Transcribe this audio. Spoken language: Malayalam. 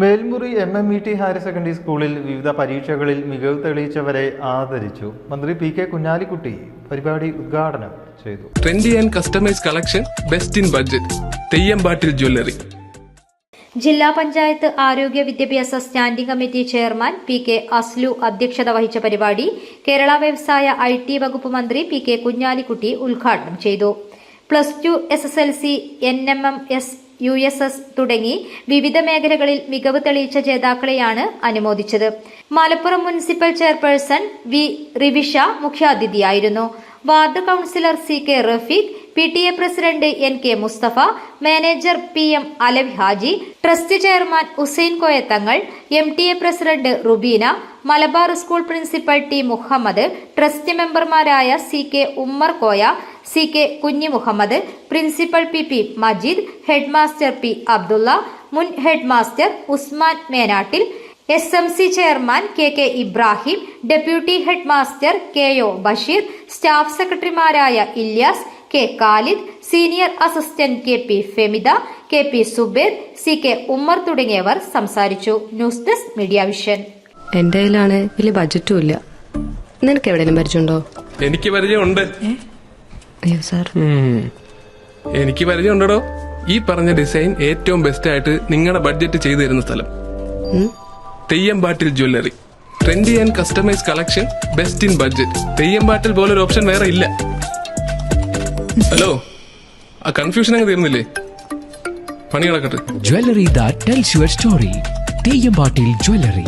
മേൽമുറി MMET ഹയർ സെക്കൻഡറി സ്കൂളിൽ വിവിധ പരീക്ഷകളിൽ മികവ് തെളിയിച്ചവരെ ആദരിച്ചു. മന്ത്രി PK കുഞ്ഞാലിക്കുട്ടി പരിപാടി ഉദ്ഘാടനം ചെയ്തു. Trendy and customise collection, best in budget, തെയ്യമ്പാട്ടിൽ jewellery. ജില്ലാ പഞ്ചായത്ത് ആരോഗ്യ വിദ്യാഭ്യാസ standing committee chairman PK Aslu അധ്യക്ഷത വഹിച്ച പരിപാടി കേരള വ്യവസായ IT വകുപ്പ് മന്ത്രി PK കുഞ്ഞാലിക്കുട്ടി ഉദ്ഘാടനം ചെയ്തു. +2 SSLC, NMMS, USS തുടങ്ങി വിവിധ മേഖലകളിൽ മികവ് തെളിയിച്ച ജേതാക്കളെയാണ് അനുമോദിച്ചത്. Malappuram municipal chairperson V. Rivisha മുഖ്യാതിഥിയായിരുന്നു. Ward councillor CK Rafeeq, PTA president NK Musthafa, manager PM Alavi Haji, trust chairman Hussain Koyathangal, MTA president Rubeena, Malabar school principal T. Muhammad, trust മെമ്പർമാരായ CK Ummer Koya, CK Kunhi Muhammad, principal PP Majeed, head master P. Abdulla, മുൻ head master Usman Menattil, SMC chairman KK Ibrahim, deputy head master KO Basheer, staff സെക്രട്ടറിമാരായ Ilyas, K. Khalid, senior assistant KP ഫെമിദ, KP Zubair, CK Ummer തുടങ്ങിയവർ സംസാരിച്ചു. News desk media vision. എന്റെ കയ്യിലാണ് വലിയ ബഡ്ജറ്റും ഇല്ല. നിനക്ക് എവിടെയെങ്കിലും പരിചയമുണ്ടോ? എനിക്ക് പരിചയമുണ്ട്. അയ്യോ സാർ, എനിക്ക് പരിചയമുണ്ടോ. ഈ പറഞ്ഞ ഡിസൈൻ ഏറ്റവും ബെസ്റ്റ് ആയിട്ട് നിങ്ങളുടെ ബഡ്ജറ്റ് ചെയ്തു തരുന്ന സ്ഥലം Theyyampattil jewellery. Trendy and customise collection, best in budget. Theyyampattil പോലൊരു ഓപ്ഷൻ വേറെ ഇല്ല. ഹലോ, ആ കൺഫ്യൂഷൻ അങ്ങ് തീർന്നില്ലേ? പണി കിടക്കട്ടെ. Jewelry that tells your story. തെയ്യമ്പാട്ടിൽ jewellery.